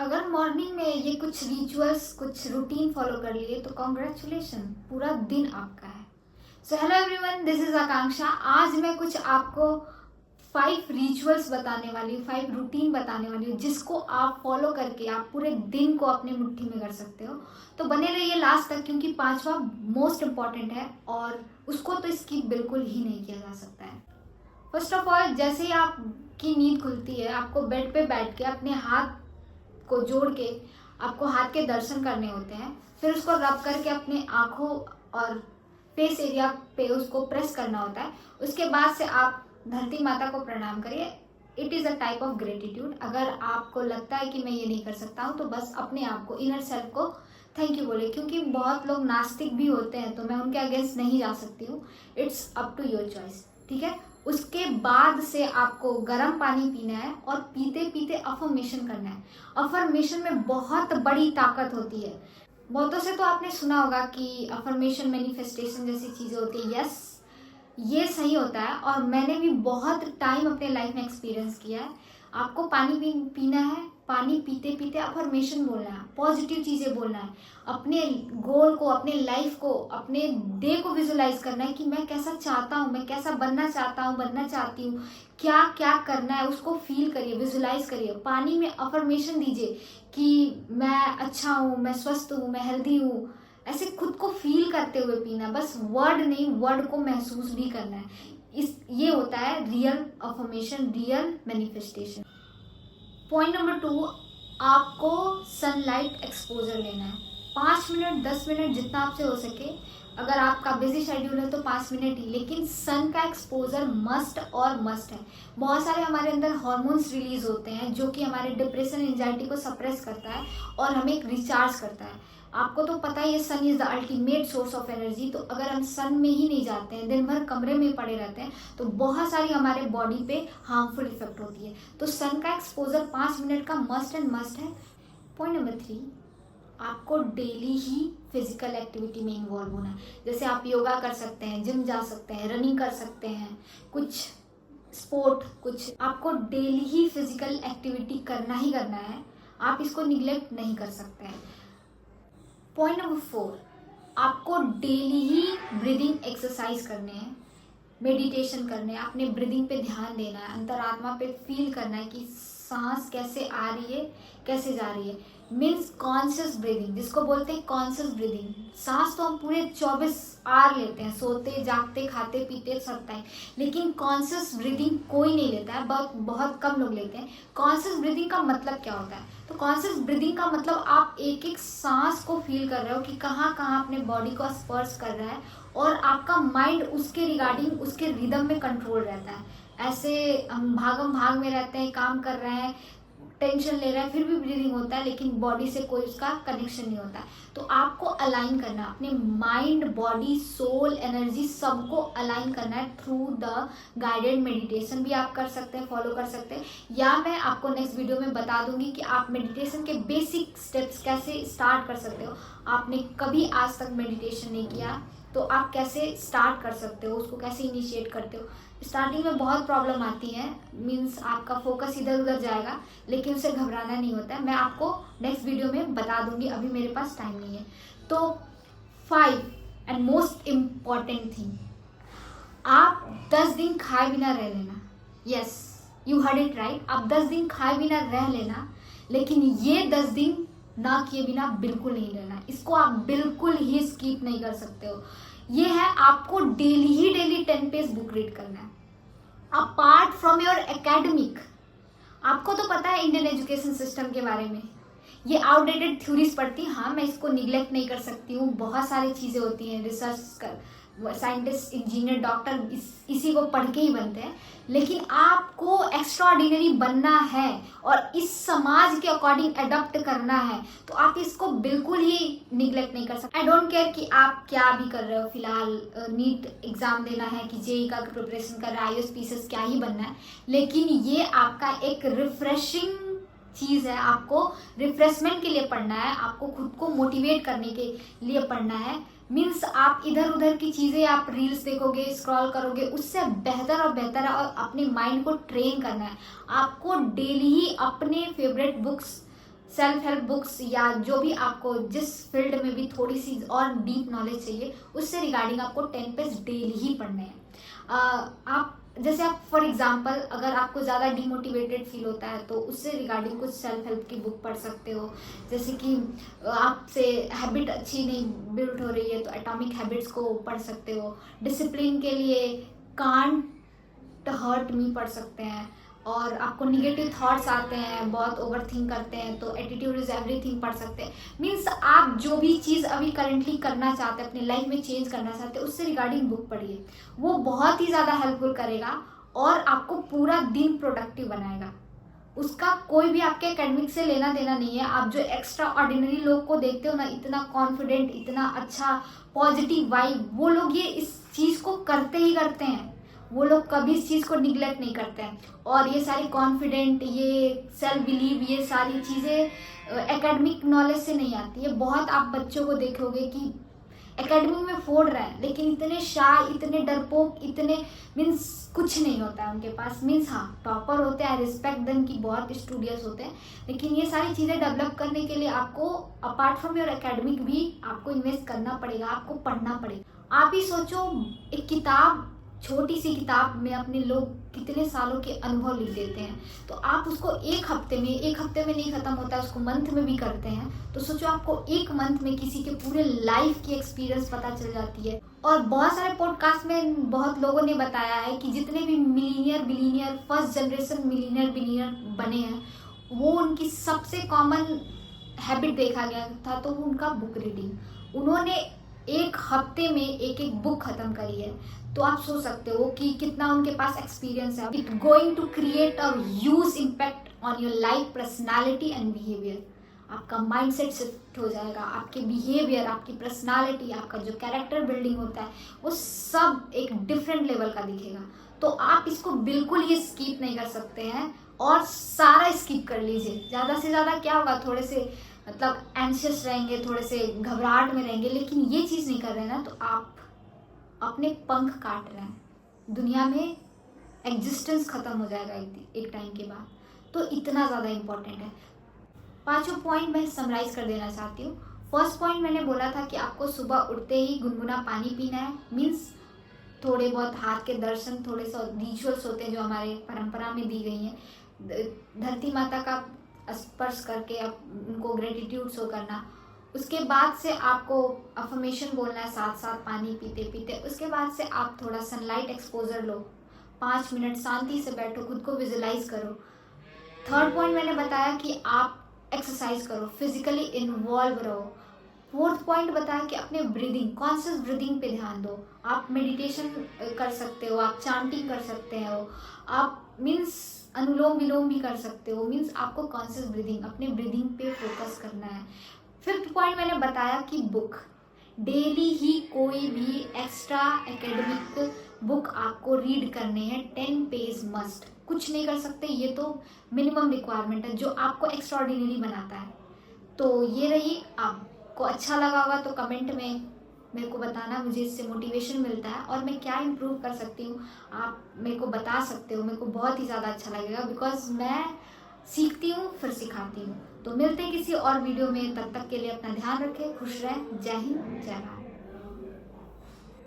अगर मॉर्निंग में ये कुछ रिचुअल्स, कुछ रूटीन फॉलो कर लिए तो कॉन्ग्रेचुलेशन, पूरा दिन आपका है। So hello everyone, this is Akanksha. आज मैं कुछ आपको 5 रिचुअल्स बताने वाली हूँ, 5 रूटीन बताने वाली हूँ जिसको आप फॉलो करके आप पूरे दिन को अपने मुट्ठी में कर सकते हो। तो बने रहिए लास्ट तक, क्योंकि 5वां मोस्ट इम्पॉर्टेंट है और उसको तो स्किप बिल्कुल ही नहीं किया जा सकता है। फर्स्ट ऑफ ऑल, जैसे ही आपकी नींद खुलती है, आपको बेड पे बैठ के अपने हाथ को जोड़ के आपको हाथ के दर्शन करने होते हैं। फिर उसको रब करके अपने आंखों और फेस एरिया पे उसको प्रेस करना होता है। उसके बाद से आप धरती माता को प्रणाम करिए। It is a type of gratitude. अगर आपको लगता है कि मैं ये नहीं कर सकता हूँ, तो बस अपने आप को, इनर सेल्फ को थैंक यू बोले, क्योंकि बहुत लोग नास्तिक भी होते हैं तो मैं उनके अगेंस्ट नहीं जा सकती हूँ। It's up to your choice, ठीक है। उसके बाद से आपको गर्म पानी पीना है और पीते पीते अफर्मेशन करना है। अफर्मेशन में बहुत बड़ी ताकत होती है। बहुतों से तो आपने सुना होगा कि अफर्मेशन मैनिफेस्टेशन जैसी चीज़ें होती है। यस, ये सही होता है और मैंने भी बहुत टाइम अपने लाइफ में एक्सपीरियंस किया है। आपको पानी पीना है, पानी पीते पीते अफर्मेशन बोलना है, पॉजिटिव चीज़ें बोलना है, अपने गोल को, अपने लाइफ को, अपने डे को विजुलाइज करना है कि मैं कैसा चाहता हूँ, मैं कैसा बनना चाहता हूँ, बनना चाहती हूँ, क्या क्या करना है, उसको फील करिए, विजुलाइज करिए। पानी में अफर्मेशन दीजिए कि मैं अच्छा हूँ, मैं स्वस्थ हूँ, मैं हेल्दी हूँ। ऐसे खुद को फील करते हुए पीना, बस वर्ड नहीं, वर्ड को महसूस भी करना है। ये होता है real affirmation, real manifestation. Point number 2, आपको सनलाइट एक्सपोजर लेना है। 5 मिनट, 10 मिनट, जितना आपसे हो सके। अगर आपका बिजी शेड्यूल है तो 5 मिनट ही, लेकिन सन का एक्सपोजर मस्ट और मस्ट है। बहुत सारे हमारे अंदर हार्मोन्स रिलीज होते हैं जो कि हमारे डिप्रेशन, एंजाइटी को सप्रेस करता है और हमें एक रिचार्ज करता है। आपको तो पता ही है, sun is the ultimate source of energy. तो अगर हम सन में ही नहीं जाते हैं, दिन भर कमरे में पड़े रहते हैं, तो बहुत सारी हमारे बॉडी पे हार्मफुल इफेक्ट होती है। तो सन का एक्सपोजर 5 मिनट का मस्ट एंड मस्ट है। पॉइंट नंबर 3, आपको डेली ही फिजिकल एक्टिविटी में इन्वॉल्व होना है। जैसे आप योगा कर सकते हैं, जिम जा सकते हैं, रनिंग कर सकते हैं, कुछ स्पोर्ट, कुछ आपको डेली ही फिजिकल एक्टिविटी करना ही करना है। आप इसको निग्लेक्ट नहीं कर सकते हैं। पॉइंट नंबर 4, आपको डेली ही ब्रीदिंग एक्सरसाइज करने हैं, मेडिटेशन करने हैं, अपने ब्रीदिंग पे ध्यान देना है, अंतरात्मा पे फील करना है कि सांस कैसे आ रही है, कैसे जा रही है। मीन्स कॉन्शियस ब्रीदिंग, जिसको बोलते हैं कॉन्शियस ब्रीदिंग। सांस तो हम पूरे 24 आवर लेते हैं, सोते, जागते, खाते, पीते, सब टाइम, लेकिन कॉन्शियस ब्रीदिंग कोई नहीं लेता है, बहुत बहुत कम लोग लेते हैं। कॉन्शियस ब्रीदिंग का मतलब क्या होता है? तो कॉन्शियस ब्रीदिंग का मतलब आप एक एक सांस को फील कर रहे हो कि कहाँ कहाँ अपने बॉडी को स्पर्श कर रहा है, और आपका माइंड उसके रिगार्डिंग, उसके रिदम में कंट्रोल रहता है। ऐसे हम भागम भाग में रहते हैं, काम कर रहे हैं, टेंशन ले रहा है, फिर भी ब्रीदिंग होता है, लेकिन बॉडी से कोई उसका कनेक्शन नहीं होता है। तो आपको अलाइन करना, अपने माइंड, बॉडी, सोल, एनर्जी सबको अलाइन करना है थ्रू द गाइडेड मेडिटेशन। भी आप कर सकते हैं, फॉलो कर सकते हैं, या मैं आपको नेक्स्ट वीडियो में बता दूंगी कि आप मेडिटेशन के बेसिक स्टेप्स कैसे स्टार्ट कर सकते हो। आपने कभी आज तक मेडिटेशन नहीं किया तो आप कैसे स्टार्ट कर सकते हो, उसको कैसे इनिशिएट करते हो। स्टार्टिंग में बहुत प्रॉब्लम आती है, मीन्स आपका फोकस इधर उधर जाएगा, लेकिन उसे घबराना नहीं होता है। मैं आपको नेक्स्ट वीडियो में बता दूंगी, अभी मेरे पास टाइम नहीं है। तो 5 एंड मोस्ट इम्पॉर्टेंट थिंग, आप 10 दिन खाए बिना रह लेना। Yes, you heard it right, आप 10 दिन खाए बिना रह लेना, लेकिन ये 10 दिन ना किए बिना बिल्कुल नहीं रहना। इसको आप बिल्कुल ही स्किप नहीं कर सकते हो। ये है, आपको डेली 10 पेज बुक रीड करना है, अपार्ट फ्रॉम योर एकेडमिक। आपको तो पता है इंडियन एजुकेशन सिस्टम के बारे में, ये आउटडेटेड थ्योरीज पढ़ती, हाँ मैं इसको निग्लेक्ट नहीं कर सकती हूँ। बहुत सारी चीज़ें होती हैं, रिसर्च कर, साइंटिस्ट, इंजीनियर, डॉक्टर इसी को पढ़ के ही बनते हैं, लेकिन आपको एक्स्ट्राऑर्डिनरी बनना है और इस समाज के अकॉर्डिंग अडॉप्ट करना है, तो आप इसको बिल्कुल ही निग्लेक्ट नहीं कर सकते। आई डोंट केयर कि आप क्या भी कर रहे हो, फिलहाल नीट एग्जाम देना है कि जेई का प्रिपरेशन कर रहे हो, IAS PCS क्या ही बनना है, लेकिन ये आपका एक रिफ्रेशिंग चीज़ है। आपको रिफ्रेशमेंट के लिए पढ़ना है, आपको खुद को मोटिवेट करने के लिए पढ़ना है। मीन्स आप इधर उधर की चीज़ें, आप रील्स देखोगे, स्क्रॉल करोगे, उससे बेहतर और बेहतर है, और अपने माइंड को ट्रेन करना है। आपको डेली ही अपने favourite books self help books या जो भी आपको जिस फील्ड में भी थोड़ी सी और डीप नॉलेज चाहिए, उससे रिगार्डिंग आपको 10 पेज डेली ही पढ़ने हैं। आप जैसे आप फॉर एग्जांपल अगर आपको ज़्यादा डिमोटिवेटेड फील होता है तो उससे रिगार्डिंग कुछ सेल्फ हेल्प की बुक पढ़ सकते हो। जैसे कि आपसे हैबिट अच्छी नहीं बिल्ड हो रही है तो एटॉमिक हैबिट्स को पढ़ सकते हो। डिसिप्लिन के लिए कांट हर्ट मी पढ़ सकते हैं। और आपको निगेटिव थॉट्स आते हैं, बहुत ओवर थिंक करते हैं, तो एटीट्यूड इज एवरीथिंग पढ़ सकते हैं। मीन्स आप जो भी चीज़ अभी करंटली करना चाहते हैं, अपनी लाइफ में चेंज करना चाहते हैं, उससे रिगार्डिंग बुक पढ़िए। वो बहुत ही ज़्यादा हेल्पफुल करेगा और आपको पूरा दिन प्रोडक्टिव बनाएगा। उसका कोई भी आपके एकेडमिक से लेना देना नहीं है। आप जो एक्स्ट्रा ऑर्डिनरी लोग को देखते हो ना, इतना कॉन्फिडेंट, इतना अच्छा पॉजिटिव वाइब, वो लोग ये इस चीज़ को करते ही करते हैं। वो लोग कभी इस चीज़ को निगलेक्ट नहीं करते हैं। और ये सारी कॉन्फिडेंट, ये सेल्फ बिलीव, ये सारी चीज़ें एकेडमिक नॉलेज से नहीं आती है। बहुत आप बच्चों को देखोगे कि एकेडमिक में फोड़ रहे हैं लेकिन इतने शाय, इतने डरपोक, इतने मीन्स कुछ नहीं होता है उनके पास। मीन्स हाँ, टॉपर होते हैं, रिस्पेक्ट देम कि बहुत स्टूडियस होते हैं, लेकिन ये सारी चीज़ें डेवलप करने के लिए आपको अपार्ट फ्रॉम योर एकेडमिक भी आपको इन्वेस्ट करना पड़ेगा, आपको पढ़ना पड़ेगा। आप ही सोचो, एक किताब, छोटी सी किताब में अपने लोग कितने सालों के अनुभव लिख देते हैं, तो आप उसको एक हफ्ते में नहीं ख़त्म होता, उसको मंथ में भी करते हैं, तो सोचो आपको एक मंथ में किसी के पूरे लाइफ की एक्सपीरियंस पता चल जाती है। और बहुत सारे पॉडकास्ट में बहुत लोगों ने बताया है कि जितने भी millionaire billionaire, first generation millionaire billionaire बने हैं, वो उनकी सबसे कॉमन हैबिट देखा गया था तो उनका बुक रीडिंग। उन्होंने एक हफ्ते में एक बुक खत्म करी है। तो आप सोच सकते हो कि कितना उनके पास एक्सपीरियंस है। It going to create a huge impact on your life, personality and behaviour. आपका माइंडसेट शिफ्ट हो जाएगा, आपके बिहेवियर, आपकी पर्सनालिटी, आपका जो कैरेक्टर बिल्डिंग होता है, वो सब एक डिफरेंट लेवल का दिखेगा। तो आप इसको बिल्कुल ये स्किप नहीं कर सकते हैं और सारा स्किप कर लीजिए। ज़्यादा से ज़्यादा क्या होगा, थोड़े से मतलब एंशियस रहेंगे, थोड़े से घबराहट में रहेंगे, लेकिन ये चीज़ नहीं कर रहे ना तो आप अपने पंख काट रहे हैं। दुनिया में एग्जिस्टेंस खत्म हो जाएगा एक टाइम के बाद। तो इतना ज़्यादा इम्पोर्टेंट है। पांचों पॉइंट मैं समराइज कर देना चाहती हूँ। फर्स्ट पॉइंट मैंने बोला था कि आपको सुबह उठते ही गुनगुना पानी पीना है। मीन्स थोड़े बहुत हाथ के दर्शन, थोड़े से रिचुअल्स होते हैं जो हमारे परंपरा में दी गई हैं। धरती माता का स्पर्श करके आप उनको ग्रेटिट्यूड शो करना। उसके बाद से आपको अफर्मेशन बोलना है साथ साथ पानी पीते पीते। उसके बाद से आप थोड़ा सनलाइट एक्सपोजर लो, 5 मिनट शांति से बैठो, खुद को विजुलाइज करो। थर्ड पॉइंट मैंने बताया कि आप एक्सरसाइज करो, फिजिकली इन्वॉल्व रहो। फोर्थ पॉइंट बताया कि अपने ब्रीदिंग, कॉन्शियस ब्रीदिंग पे ध्यान दो। आप मेडिटेशन कर सकते हो, आप चांटिंग कर सकते हो, आप मीन्स अनुलोम विलोम भी कर सकते हो। मीन्स आपको कॉन्शियस ब्रीदिंग, अपने ब्रीदिंग पे फोकस करना है। फिफ्थ पॉइंट मैंने बताया कि बुक, डेली ही कोई भी एक्स्ट्रा एकेडमिक बुक आपको रीड करने हैं। 10 पेज मस्ट। कुछ नहीं कर सकते, ये तो मिनिमम रिक्वायरमेंट है जो आपको एक्स्ट्राऑर्डिनरी बनाता है। तो ये रही। आपको अच्छा लगा होगा तो कमेंट में मेरे को बताना, मुझे इससे मोटिवेशन मिलता है और मैं क्या इम्प्रूव कर सकती हूँ आप मेरे को बता सकते हो। मेरे को बहुत ही ज़्यादा अच्छा लगेगा, बिकॉज मैं सीखती हूँ फिर सिखाती हूँ। तो मिलते हैं किसी और वीडियो में, तब तक के लिए अपना ध्यान रखें, खुश रहें। जय हिंद, जय भारत।